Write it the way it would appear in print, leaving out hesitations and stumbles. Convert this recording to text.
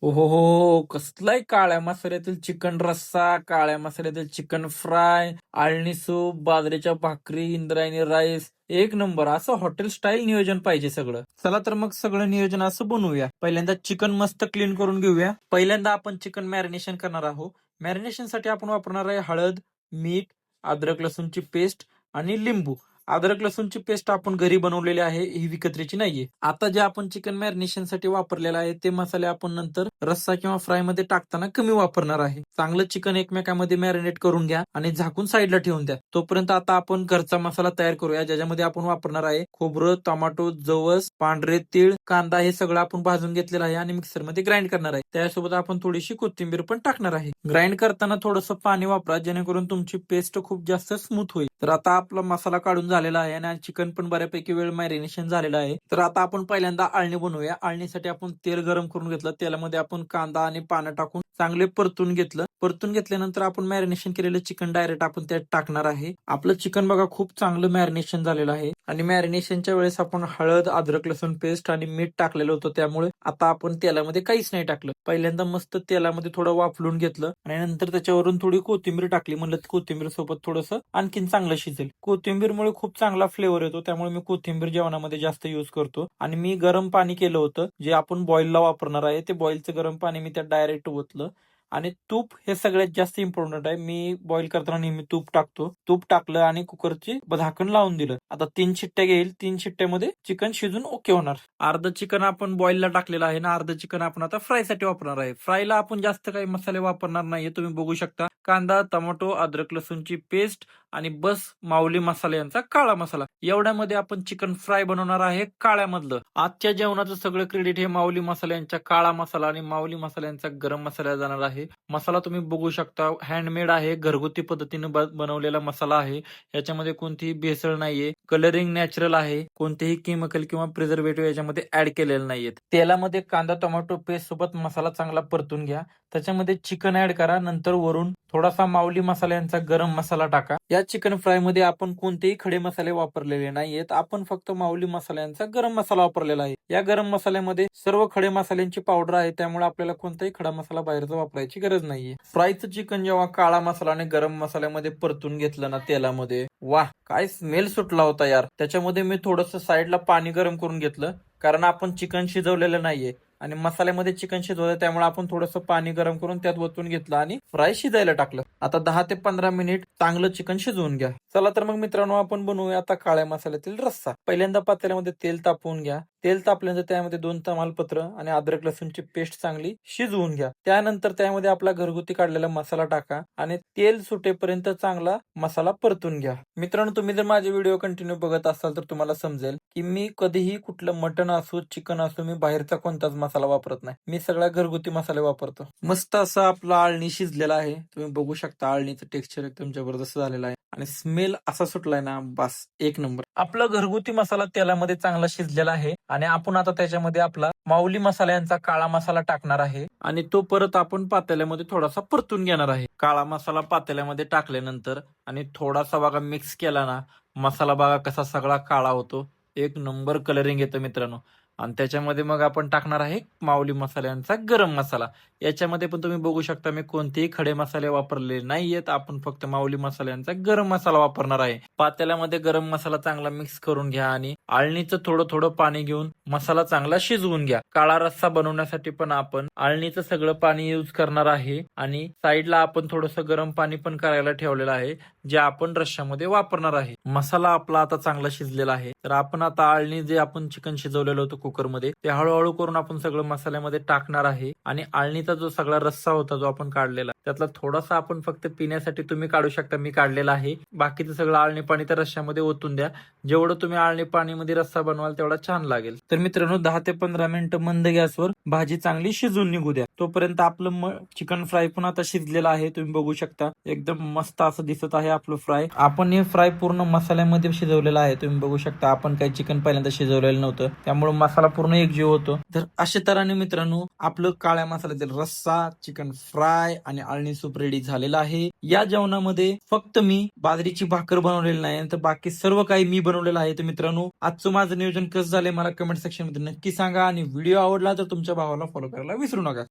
हो, कसलाय काळ्या मसाल्यातील चिकन रस्सा, काळ्या मसाल्यातील चिकन फ्राय, आळणी सूप, बाजरीच्या भाकरी, इंद्रायणी राईस. एक नंबर असं हॉटेल स्टाईल नियोजन पाहिजे सगळं. चला तर मग सगळं नियोजन असं बनवूया. पहिल्यांदा चिकन मस्त क्लीन करून घेऊया. पहिल्यांदा आपण चिकन मॅरिनेशन करणार आहोत. मॅरिनेशन साठी आपण वापरणार आहे हळद, मीठ, अद्रक लसूणची पेस्ट आणि लिंबू. अद्रक लसूणची पेस्ट आपण घरी बनवलेली आहे, ही विकत्रीची नाहीये. आता जे आपण चिकन मॅरिनेशन साठी वापरलेलं आहे ते मसाले आपण नंतर रस्सा किंवा फ्राय मध्ये टाकताना कमी वापरणार आहे. चांगलं चिकन एकमेकांमध्ये मॅरिनेट करून घ्या आणि झाकून साईडला ठेवून द्या. तोपर्यंत आता आपण घरचा मसाला तयार करूया, ज्याच्यामध्ये आपण वापरणार आहे खोबरं, टोमॅटो, जवस, पांढरे तीळ, कांदा हे सगळं आपण भाजून घेतलेलं आहे आणि मिक्सर मध्ये ग्राइंड करणार आहे. त्यासोबत आपण थोडीशी कोथिंबीर पण टाकणार आहे. ग्राइंड करताना थोडंसं पाणी वापरा, जेणेकरून तुमची पेस्ट खूप जास्त स्मूथ होईल. तर आता आपला मसाला काढून झालेला आहे आणि चिकन पण बऱ्यापैकी वेळ मॅरिनेशन झालेलं आहे. तर आता आपण पहिल्यांदा आळणी बनवूया. आळणीसाठी आपण तेल गरम करून घेतलं. तेलामध्ये आपण कांदा आणि पानं टाकून चांगले परतून घेतलं. परतून घेतल्यानंतर आपण मॅरिनेशन केलेलं चिकन डायरेक्ट आपण त्यात टाकणार आहे. आपलं चिकन बघा खूप चांगलं मॅरिनेशन झालेलं आहे आणि मॅरिनेशनच्या वेळेस आपण हळद, अद्रक लसूण पेस्ट आणि मीठ टाकलेलं होतं, त्यामुळे आता आपण तेलामध्ये काहीच नाही टाकलं. पहिल्यांदा मस्त तेलामध्ये थोडं वाफलून घेतलं आणि नंतर त्याच्यावरून थोडी कोथिंबीर टाकली. म्हणलं कोथिंबीर सोबत थोडंसं आणखीन चांगलं शिजेल. कोथिंबीरमुळे खूप चांगला फ्लेवर येतो, त्यामुळे मी कोथिंबीर जेवणामध्ये जास्त युज करतो. आणि मी गरम पाणी केलं होतं, जे आपण बॉईलला वापरणार आहे. ते बॉईलचं गरम पाणी मी त्यात डायरेक्ट ओतलं. आणि तूप हे सगळ्यात जास्त इम्पॉर्टंट आहे. मी बॉईल करताना नेहमी तूप टाकतो. तूप टाकलं आणि कुकरची झाकण लावून दिलं. आता 3 शिट्ट्या घेईल. 3 शिट्ट्यामध्ये चिकन शिजून ओके होणार. अर्ध चिकन आपण बॉईलला टाकलेलं आहे ना, अर्ध चिकन आपण आता फ्रायसाठी वापरणार आहे. फ्रायला आपण जास्त काही मसाले वापरणार नाहीये. तुम्ही बघू शकता कांदा, टोमॅटो, अद्रक लसूणची पेस्ट आणि बस माऊली मसाला यांचा काळा मसाला, एवढ्यामध्ये आपण चिकन फ्राय बनवणार आहे काळ्यामधलं. आजच्या जेवणाचं सगळं क्रेडिट हे माऊली मसाला यांच्या काळा मसाला आणि माऊली मसाला यांचा गरम मसाला जाणार आहे. मसाला तुम्ही बघू शकता हँडमेड आहे, घरगुती पद्धतीने बनवलेला मसाला आहे. याच्यामध्ये कोणतीही भेसळ नाहीये, कलरिंग नॅचरल आहे, कोणतेही केमिकल किंवा प्रिझर्वेटिव्ह याच्यामध्ये ऍड केलेले नाहीयेत. तेलामध्ये कांदा टोमॅटो पेस्ट सोबत मसाला चांगला परतून घ्या. त्याच्यामध्ये चिकन ऍड करा. नंतर वरून थोडासा माऊली मसाला यांचा गरम मसाला टाका. या चिकन फ्राय मध्ये आपण कोणतेही खडे मसाले वापरलेले नाहीयेत. आपण फक्त माऊली मसाला यांचा गरम मसाला वापरलेला आहे. या गरम मसाल्यामध्ये सर्व खडे मसाल्यांची पावडर आहे, त्यामुळे आपल्याला कोणताही खडा मसाला बाहेरचा वापरायची गरज नाहीये. फ्रायचं चिकन जेव्हा काळा मसाला आणि गरम मसाल्यामध्ये परतून घेतलं ना तेलामध्ये, वाह काय स्मेल सुटला होता यार. त्याच्यामध्ये मी थोडस साईडला पाणी गरम करून घेतलं, कारण आपण चिकन शिजवलेलं नाहीये आणि मसाल्यामध्ये चिकन शिजवलं, त्यामुळे आपण थोडंसं पाणी गरम करून त्यात ओतून घेतलं आणि फ्राय शिजायला टाकलं. आता 10 ते 15 मिनिट चांगलं चिकन शिजवून घ्या. चला तर मग मित्रांनो, आपण बनवूया आता काळ्या मसाल्यातील रस्सा. पहिल्यांदा पातेल्यामध्ये तेल तापवून घ्या. तेल तापल्यानंतर त्यामध्ये 2 तमालपत्र आणि अद्रक लसूणची पेस्ट चांगली शिजवून घ्या. त्यानंतर त्यामध्ये आपला घरगुती काढलेला मसाला टाका आणि तेल सुटेपर्यंत चांगला मसाला परतून घ्या. मित्रांनो, तुम्ही जर माझे व्हिडिओ कंटिन्यू बघत असाल तर तुम्हाला समजेल की मी कधीही कुठलं मटण असो चिकन असो मी बाहेरचा कोणताच मसाला वापरत नाही. मी सगळा घरगुती मसाले वापरतो. मस्त असं आपला आळणी शिजलेला आहे. तुम्ही बघू शकता आळणीचं टेक्स्चर एकदम जबरदस्त झालेलं आहे आणि स्मेल असा सुटलाय ना, बस एक नंबर. आपला घरगुती मसाला तेलामध्ये चांगला शिजलेला आहे आणि आपण आता त्याच्यामध्ये आपला माऊली मसाल्यांचा काळा मसाला टाकणार आहे आणि तो परत आपण पातेल्यामध्ये थोडासा परतून घेणार आहे. काळा मसाला पातेल्यामध्ये टाकल्यानंतर आणि थोडासा बघा मिक्स केला ना, मसाला बघा कसा सगळा काळा होतो. एक नंबर कलरिंग येतं मित्रांनो. आणि त्याच्यामध्ये मग आपण टाकणार आहे माऊली मसाल्यांचा गरम मसाला. याच्यामध्ये पण तुम्ही बघू शकता मी कोणतेही खडे मसाले वापरलेले नाहीयेत. आपण फक्त माऊली मसाल्यांचा गरम मसाला वापरणार आहे. पातेल्यामध्ये गरम मसाला चांगला मिक्स करून घ्या आणि आळणीचं थोडं थोडं पाणी घेऊन मसाला चांगला शिजवून घ्या. काळा रस्सा बनवण्यासाठी पण आपण आळणीचं सगळं पाणी यूज करणार आहे आणि साईडला आपण थोडंसं गरम पाणी पण करायला ठेवलेलं आहे, जे आपण रश्श्यामध्ये वापरणार आहे. मसाला आपला आता चांगला शिजलेला आहे, तर आपण आता आळणी जे आपण चिकन शिजवलेलं होतं कुकरमध्ये ते हळूहळू करून आपण सगळं मसाल्यामध्ये टाकणार आहे आणि आळणीचा जो सगळा रस्सा होता जो आपण काढलेला त्यातला थोडासा आपण फक्त पिण्यासाठी तुम्ही काढू शकता, मी काढलेला आहे. बाकीचं सगळं आळणी पाणी त्या रश्श्यामध्ये ओतून द्या. जेवढं तुम्ही आळणी पाणीमध्ये रस्सा बनवाल तेवढा छान लागेल. तर मित्रांनो, 10 ते 15 मिनिटं मंद गॅसवर भाजी चांगली शिजून निघू द्या. तोपर्यंत आपलं चिकन फ्राय पण आता शिजलेलं आहे. तुम्ही बघू शकता एकदम मस्त असं दिसत आहे आपलं फ्राय. आपण हे फ्राय पूर्ण मसाल्यामध्ये शिजवलेलं आहे. तुम्ही बघू शकता आपण काही चिकन पहिल्यांदा शिजवलेलं नव्हतं, त्यामुळे मसाला पूर्ण एकजीव होतो. तर अशा तऱ्हेने मित्रांनो आपलं काळ्या मसाल्यातील रस्सा, चिकन फ्राय आणि आळणी सूप रेडी झालेलं आहे. या जेवणामध्ये फक्त मी बाजरीची भाकर बनवलेली नाही, तर बाकी सर्व काही मी बनवलेलं आहे. तर मित्रांनो, आजचं माझं नियोजन कसं झालंय मला कमेंट सेक्शन मध्ये नक्की सांगा आणि व्हिडिओ आवडला तर तुमच्या भावाला फॉलो करायला विसरू नका.